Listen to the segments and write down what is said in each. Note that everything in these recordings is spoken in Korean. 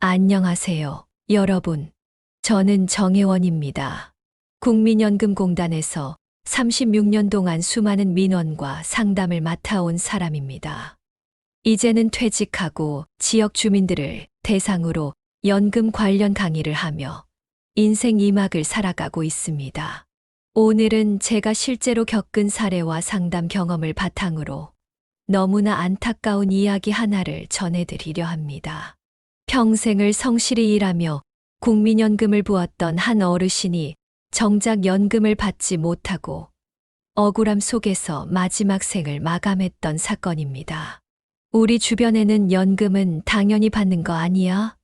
안녕하세요, 여러분. 저는 정혜원입니다. 국민연금공단에서 36년 동안 수많은 민원과 상담을 맡아온 사람입니다. 이제는 퇴직하고 지역 주민들을 대상으로 연금 관련 강의를 하며 인생 2막을 살아가고 있습니다. 오늘은 제가 실제로 겪은 사례와 상담 경험을 바탕으로 너무나 안타까운 이야기 하나를 전해드리려 합니다. 평생을 성실히 일하며 국민연금을 부었던 한 어르신이 정작 연금을 받지 못하고 억울함 속에서 마지막 생을 마감했던 사건입니다. 우리 주변에는 연금은 당연히 받는 거 아니야?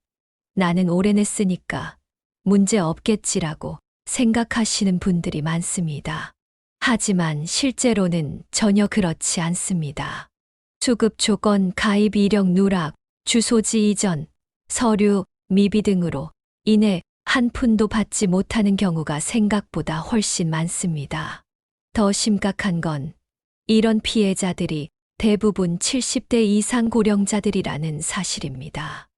나는 오래 냈으니까 문제 없겠지라고 생각하시는 분들이 많습니다. 하지만 실제로는 전혀 그렇지 않습니다. 수급 조건, 가입 이력 누락, 주소지 이전, 서류, 미비 등으로 인해 한 푼도 받지 못하는 경우가 생각보다 훨씬 많습니다. 더 심각한 건 이런 피해자들이 대부분 70대 이상 고령자들이라는 사실입니다.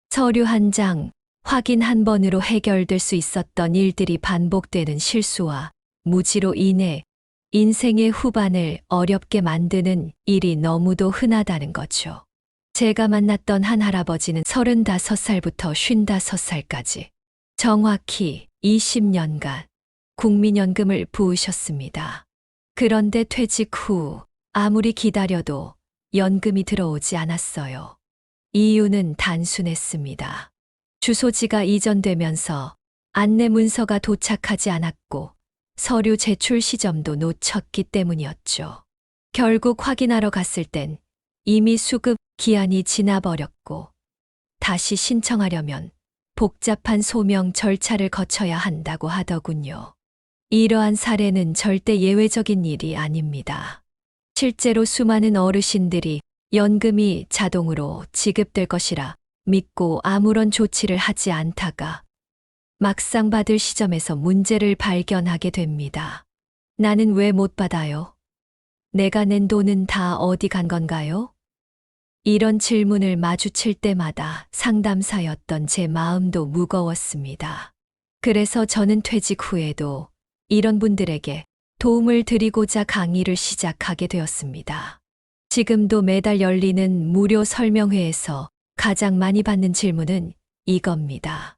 서류 한 장, 확인 한 번으로 해결될 수 있었던 일들이 반복되는 실수와 무지로 인해 인생의 후반을 어렵게 만드는 일이 너무도 흔하다는 거죠. 제가 만났던 한 할아버지는 35살부터 55살까지 정확히 20년간 국민연금을 부으셨습니다. 그런데 퇴직 후 아무리 기다려도 연금이 들어오지 않았어요. 이유는 단순했습니다. 주소지가 이전되면서 안내 문서가 도착하지 않았고 서류 제출 시점도 놓쳤기 때문이었죠. 결국 확인하러 갔을 땐 이미 수급 기한이 지나버렸고 다시 신청하려면 복잡한 소명 절차를 거쳐야 한다고 하더군요. 이러한 사례는 절대 예외적인 일이 아닙니다. 실제로 수많은 어르신들이 연금이 자동으로 지급될 것이라 믿고 아무런 조치를 하지 않다가 막상 받을 시점에서 문제를 발견하게 됩니다. 나는 왜 못 받아요? 내가 낸 돈은 다 어디 간 건가요? 이런 질문을 마주칠 때마다 상담사였던 제 마음도 무거웠습니다. 그래서 저는 퇴직 후에도 이런 분들에게 도움을 드리고자 강의를 시작하게 되었습니다. 지금도 매달 열리는 무료 설명회에서 가장 많이 받는 질문은 이겁니다.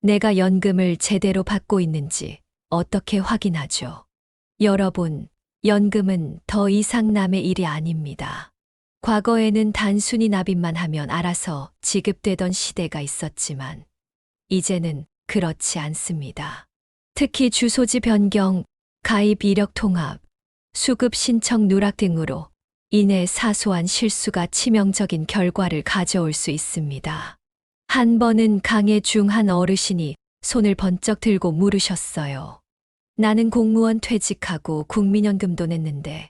내가 연금을 제대로 받고 있는지 어떻게 확인하죠? 여러분, 연금은 더 이상 남의 일이 아닙니다. 과거에는 단순히 납입만 하면 알아서 지급되던 시대가 있었지만 이제는 그렇지 않습니다. 특히 주소지 변경, 가입 이력 통합, 수급 신청 누락 등으로 인해 사소한 실수가 치명적인 결과를 가져올 수 있습니다. 한 번은 강의 중 한 어르신이 손을 번쩍 들고 물으셨어요. 나는 공무원 퇴직하고 국민연금도 냈는데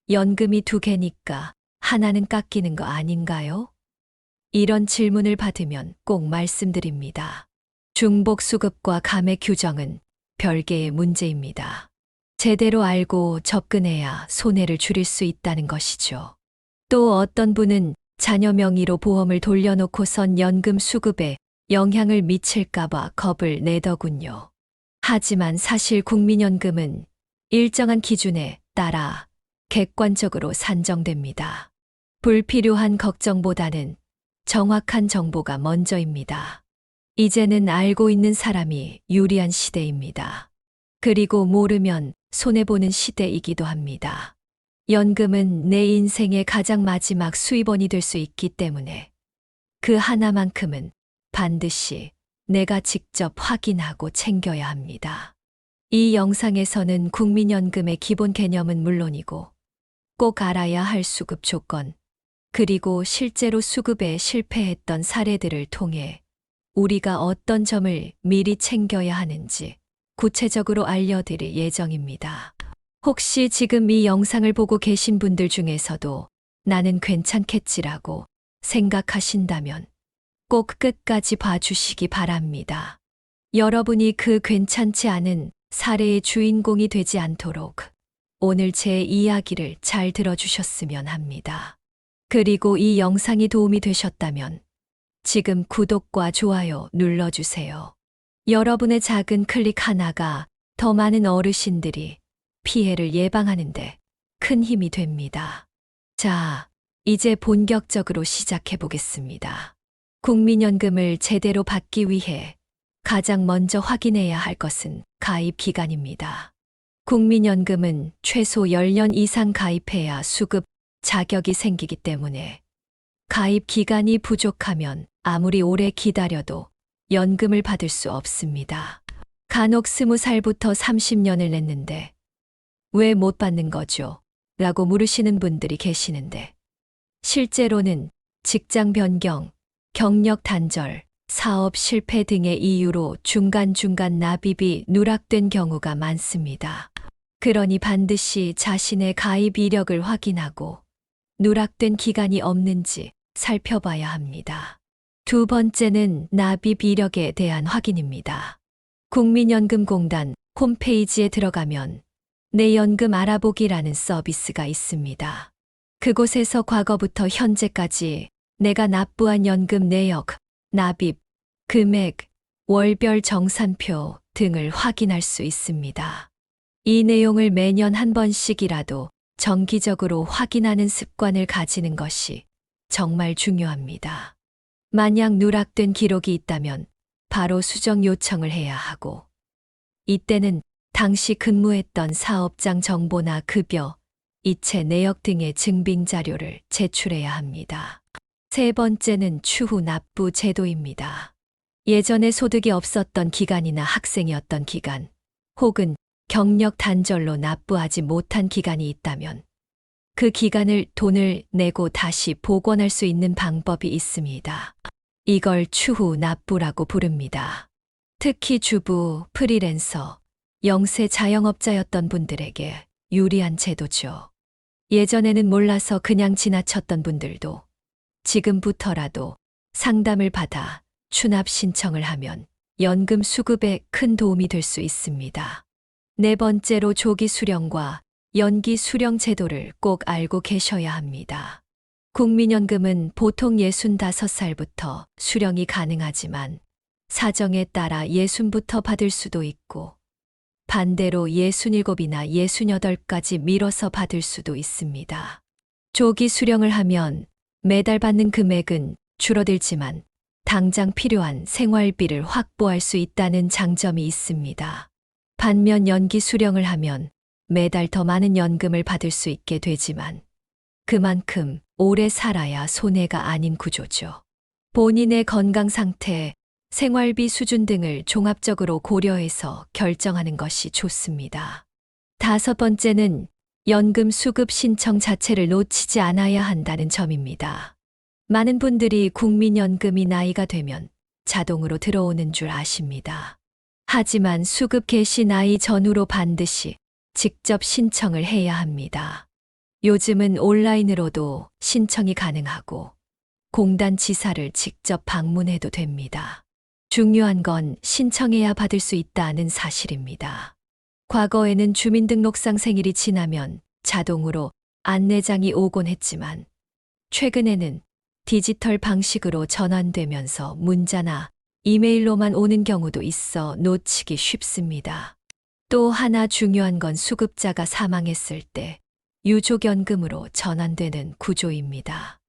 연금이 2개니까 하나는 깎이는 거 아닌가요? 이런 질문을 받으면 꼭 말씀드립니다. 중복수급과 감액 규정은 별개의 문제입니다. 제대로 알고 접근해야 손해를 줄일 수 있다는 것이죠. 또 어떤 분은 자녀 명의로 보험을 돌려놓고선 연금 수급에 영향을 미칠까봐 겁을 내더군요. 하지만 사실 국민연금은 일정한 기준에 따라 객관적으로 산정됩니다. 불필요한 걱정보다는 정확한 정보가 먼저입니다. 이제는 알고 있는 사람이 유리한 시대입니다. 그리고 모르면 손해보는 시대이기도 합니다. 연금은 내 인생의 가장 마지막 수입원이 될 수 있기 때문에 그 하나만큼은 반드시 내가 직접 확인하고 챙겨야 합니다. 이 영상에서는 국민연금의 기본 개념은 물론이고 꼭 알아야 할 수급 조건, 그리고 실제로 수급에 실패했던 사례들을 통해 우리가 어떤 점을 미리 챙겨야 하는지 구체적으로 알려드릴 예정입니다. 혹시 지금 이 영상을 보고 계신 분들 중에서도 나는 괜찮겠지라고 생각하신다면 꼭 끝까지 봐주시기 바랍니다. 여러분이 그 괜찮지 않은 사례의 주인공이 되지 않도록 오늘 제 이야기를 잘 들어주셨으면 합니다. 그리고 이 영상이 도움이 되셨다면 지금 구독과 좋아요 눌러주세요. 여러분의 작은 클릭 하나가 더 많은 어르신들이 피해를 예방하는데 큰 힘이 됩니다. 자, 이제 본격적으로 시작해 보겠습니다. 국민연금을 제대로 받기 위해 가장 먼저 확인해야 할 것은 가입 기간입니다. 국민연금은 최소 10년 이상 가입해야 수급 자격이 생기기 때문에 가입 기간이 부족하면 아무리 오래 기다려도 연금을 받을 수 없습니다. 간혹 20살부터 30년을 냈는데 왜 못 받는 거죠? 라고 물으시는 분들이 계시는데 실제로는 직장 변경, 경력 단절, 사업 실패 등의 이유로 중간중간 납입이 누락된 경우가 많습니다. 그러니 반드시 자신의 가입 이력을 확인하고 누락된 기간이 없는지 살펴봐야 합니다. 두 번째는 납입 이력에 대한 확인입니다. 국민연금공단 홈페이지에 들어가면 내 연금 알아보기라는 서비스가 있습니다. 그곳에서 과거부터 현재까지 내가 납부한 연금 내역, 납입, 금액, 월별 정산표 등을 확인할 수 있습니다. 이 내용을 매년 한 번씩이라도 정기적으로 확인하는 습관을 가지는 것이 정말 중요합니다. 만약 누락된 기록이 있다면 바로 수정 요청을 해야 하고, 이때는 당시 근무했던 사업장 정보나 급여, 이체 내역 등의 증빙 자료를 제출해야 합니다. 세 번째는 추후 납부 제도입니다. 예전에 소득이 없었던 기간이나 학생이었던 기간, 혹은 경력 단절로 납부하지 못한 기간이 있다면 그 기간을 돈을 내고 다시 복원할 수 있는 방법이 있습니다. 이걸 추후 납부라고 부릅니다. 특히 주부, 프리랜서, 영세 자영업자였던 분들에게 유리한 제도죠. 예전에는 몰라서 그냥 지나쳤던 분들도 지금부터라도 상담을 받아 추납 신청을 하면 연금 수급에 큰 도움이 될 수 있습니다. 네 번째로 조기 수령과 연기 수령 제도를 꼭 알고 계셔야 합니다. 국민연금은 보통 65살부터 수령이 가능하지만 사정에 따라 60부터 받을 수도 있고 반대로 67이나 68까지 미뤄서 받을 수도 있습니다. 조기 수령을 하면 매달 받는 금액은 줄어들지만 당장 필요한 생활비를 확보할 수 있다는 장점이 있습니다. 반면 연기 수령을 하면 매달 더 많은 연금을 받을 수 있게 되지만 그만큼 오래 살아야 손해가 아닌 구조죠. 본인의 건강 상태, 생활비 수준 등을 종합적으로 고려해서 결정하는 것이 좋습니다. 다섯 번째는 연금 수급 신청 자체를 놓치지 않아야 한다는 점입니다. 많은 분들이 국민연금이 나이가 되면 자동으로 들어오는 줄 아십니다. 하지만 수급 개시 나이 전후로 반드시 직접 신청을 해야 합니다. 요즘은 온라인으로도 신청이 가능하고 공단 지사를 직접 방문해도 됩니다. 중요한 건 신청해야 받을 수 있다는 사실입니다. 과거에는 주민등록상 생일이 지나면 자동으로 안내장이 오곤 했지만 최근에는 디지털 방식으로 전환되면서 문자나 이메일로만 오는 경우도 있어 놓치기 쉽습니다. 또 하나 중요한 건 수급자가 사망했을 때 유족연금으로 전환되는 구조입니다.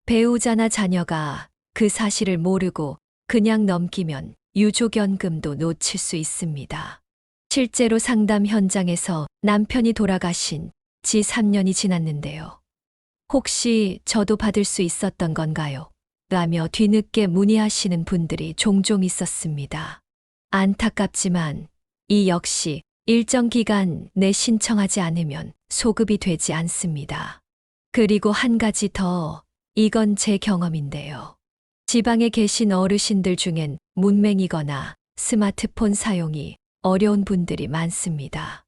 배우자나 자녀가 그 사실을 모르고 그냥 넘기면 유족연금도 놓칠 수 있습니다. 실제로 상담 현장에서 남편이 돌아가신 지 3년이 지났는데요. 혹시 저도 받을 수 있었던 건가요? 라며 뒤늦게 문의하시는 분들이 종종 있었습니다. 안타깝지만 이 역시 일정 기간 내 신청하지 않으면 소급이 되지 않습니다. 그리고 한 가지 더, 이건 제 경험인데요. 지방에 계신 어르신들 중엔 문맹이거나 스마트폰 사용이 어려운 분들이 많습니다.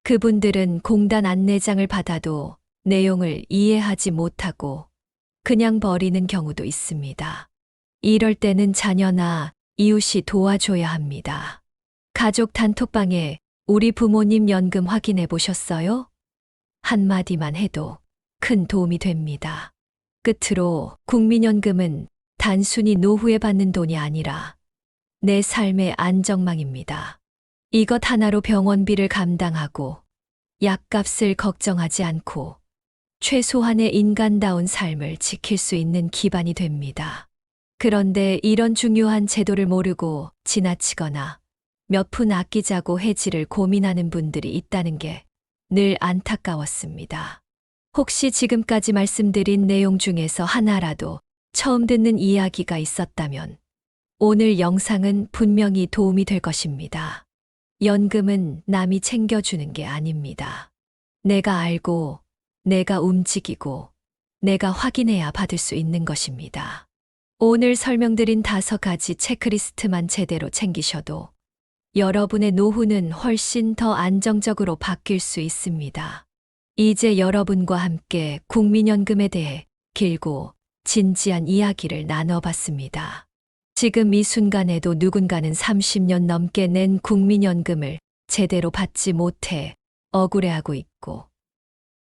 그분들은 공단 안내장을 받아도 내용을 이해하지 못하고 그냥 버리는 경우도 있습니다. 이럴 때는 자녀나 이웃이 도와줘야 합니다. 가족 단톡방에 우리 부모님 연금 확인해 보셨어요? 한마디만 해도 큰 도움이 됩니다. 끝으로 국민연금은 단순히 노후에 받는 돈이 아니라 내 삶의 안정망입니다. 이것 하나로 병원비를 감당하고 약값을 걱정하지 않고 최소한의 인간다운 삶을 지킬 수 있는 기반이 됩니다. 그런데 이런 중요한 제도를 모르고 지나치거나 몇 푼 아끼자고 해지를 고민하는 분들이 있다는 게 늘 안타까웠습니다. 혹시 지금까지 말씀드린 내용 중에서 하나라도 처음 듣는 이야기가 있었다면 오늘 영상은 분명히 도움이 될 것입니다. 연금은 남이 챙겨주는 게 아닙니다. 내가 알고, 내가 움직이고, 내가 확인해야 받을 수 있는 것입니다. 오늘 설명드린 5가지 체크리스트만 제대로 챙기셔도 여러분의 노후는 훨씬 더 안정적으로 바뀔 수 있습니다. 이제 여러분과 함께 국민연금에 대해 길고 진지한 이야기를 나눠봤습니다. 지금 이 순간에도 누군가는 30년 넘게 낸 국민연금을 제대로 받지 못해 억울해하고 있고,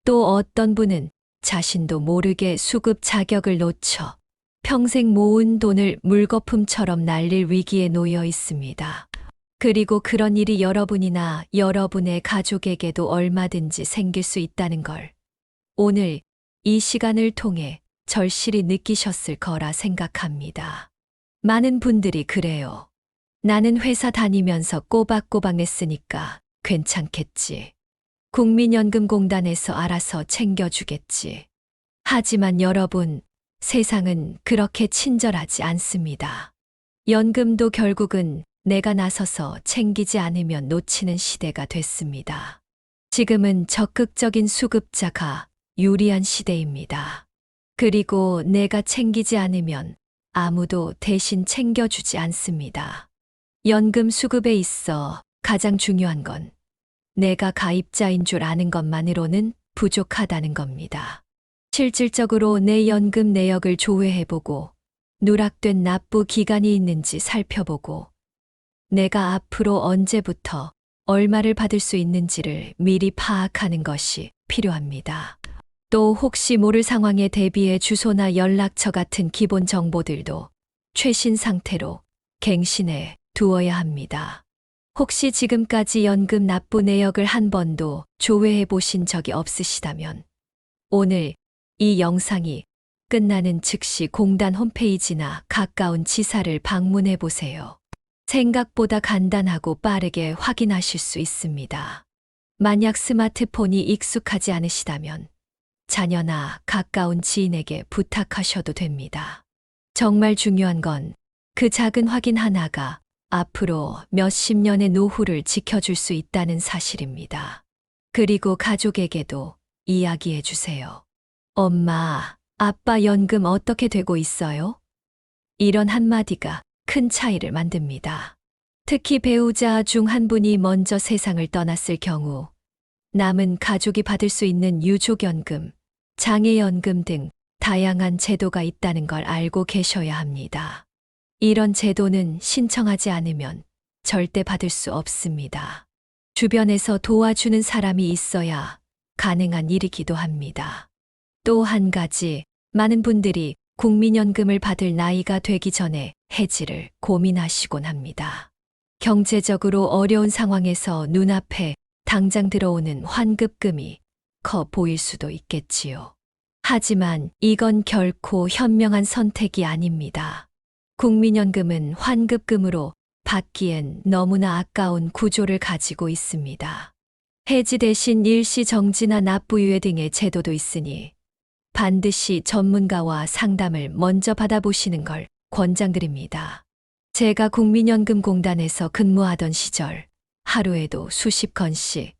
또 어떤 분은 자신도 모르게 수급 자격을 놓쳐 평생 모은 돈을 물거품처럼 날릴 위기에 놓여 있습니다. 그리고 그런 일이 여러분이나 여러분의 가족에게도 얼마든지 생길 수 있다는 걸 오늘 이 시간을 통해 절실히 느끼셨을 거라 생각합니다. 많은 분들이 그래요. 나는 회사 다니면서 꼬박꼬박 냈으니까 괜찮겠지. 국민연금공단에서 알아서 챙겨주겠지. 하지만 여러분, 세상은 그렇게 친절하지 않습니다. 연금도 결국은 내가 나서서 챙기지 않으면 놓치는 시대가 됐습니다. 지금은 적극적인 수급자가 유리한 시대입니다. 그리고 내가 챙기지 않으면 아무도 대신 챙겨주지 않습니다. 연금 수급에 있어 가장 중요한 건 내가 가입자인 줄 아는 것만으로는 부족하다는 겁니다. 실질적으로 내 연금 내역을 조회해보고 누락된 납부 기간이 있는지 살펴보고 내가 앞으로 언제부터 얼마를 받을 수 있는지를 미리 파악하는 것이 필요합니다. 또 혹시 모를 상황에 대비해 주소나 연락처 같은 기본 정보들도 최신 상태로 갱신해 두어야 합니다. 혹시 지금까지 연금 납부 내역을 한 번도 조회해 보신 적이 없으시다면 오늘 이 영상이 끝나는 즉시 공단 홈페이지나 가까운 지사를 방문해 보세요. 생각보다 간단하고 빠르게 확인하실 수 있습니다. 만약 스마트폰이 익숙하지 않으시다면 자녀나 가까운 지인에게 부탁하셔도 됩니다. 정말 중요한 건 그 작은 확인 하나가 앞으로 몇십 년의 노후를 지켜줄 수 있다는 사실입니다. 그리고 가족에게도 이야기해 주세요. 엄마, 아빠 연금 어떻게 되고 있어요? 이런 한마디가 큰 차이를 만듭니다. 특히 배우자 중 한 분이 먼저 세상을 떠났을 경우 남은 가족이 받을 수 있는 유족연금, 장애연금 등 다양한 제도가 있다는 걸 알고 계셔야 합니다. 이런 제도는 신청하지 않으면 절대 받을 수 없습니다. 주변에서 도와주는 사람이 있어야 가능한 일이기도 합니다. 또 한 가지, 많은 분들이 국민연금을 받을 나이가 되기 전에 해지를 고민하시곤 합니다. 경제적으로 어려운 상황에서 눈앞에 당장 들어오는 환급금이 커 보일 수도 있겠지요. 하지만 이건 결코 현명한 선택이 아닙니다. 국민연금은 환급금으로 받기엔 너무나 아까운 구조를 가지고 있습니다. 해지 대신 일시 정지나 납부유예 등의 제도도 있으니 반드시 전문가와 상담을 먼저 받아보시는 걸 권장드립니다. 제가 국민연금공단에서 근무하던 시절 하루에도 수십 건씩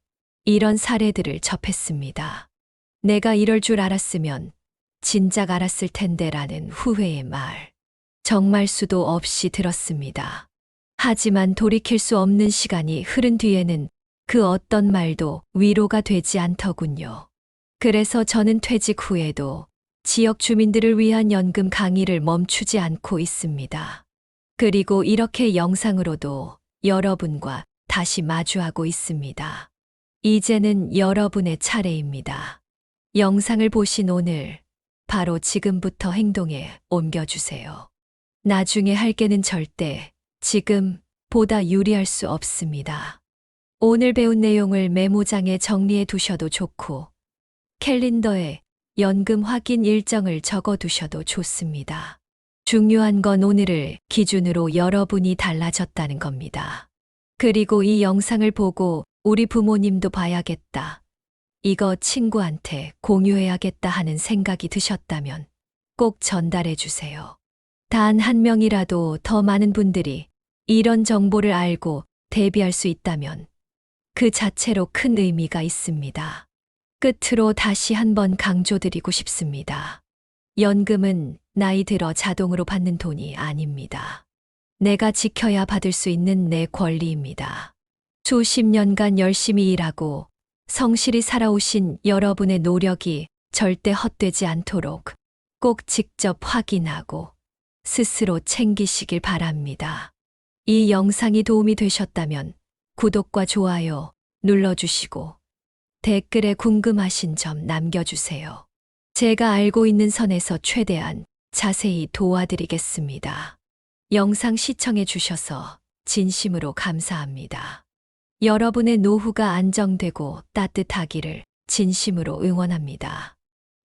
이런 사례들을 접했습니다. 내가 이럴 줄 알았으면 진작 알았을 텐데라는 후회의 말. 정말 수도 없이 들었습니다. 하지만 돌이킬 수 없는 시간이 흐른 뒤에는 그 어떤 말도 위로가 되지 않더군요. 그래서 저는 퇴직 후에도 지역 주민들을 위한 연금 강의를 멈추지 않고 있습니다. 그리고 이렇게 영상으로도 여러분과 다시 마주하고 있습니다. 이제는 여러분의 차례입니다. 영상을 보신 오늘 바로 지금부터 행동에 옮겨주세요. 나중에 할게는 절대 지금 보다 유리할 수 없습니다. 오늘 배운 내용을 메모장에 정리해 두셔도 좋고 캘린더에 연금 확인 일정을 적어 두셔도 좋습니다. 중요한 건 오늘을 기준으로 여러분이 달라졌다는 겁니다. 그리고 이 영상을 보고 우리 부모님도 봐야겠다. 이거 친구한테 공유해야겠다 하는 생각이 드셨다면 꼭 전달해 주세요. 단 한 명이라도 더 많은 분들이 이런 정보를 알고 대비할 수 있다면 그 자체로 큰 의미가 있습니다. 끝으로 다시 한번 강조드리고 싶습니다. 연금은 나이 들어 자동으로 받는 돈이 아닙니다. 내가 지켜야 받을 수 있는 내 권리입니다. 수십 년간 열심히 일하고 성실히 살아오신 여러분의 노력이 절대 헛되지 않도록 꼭 직접 확인하고 스스로 챙기시길 바랍니다. 이 영상이 도움이 되셨다면 구독과 좋아요 눌러주시고 댓글에 궁금하신 점 남겨주세요. 제가 알고 있는 선에서 최대한 자세히 도와드리겠습니다. 영상 시청해 주셔서 진심으로 감사합니다. 여러분의 노후가 안정되고 따뜻하기를 진심으로 응원합니다.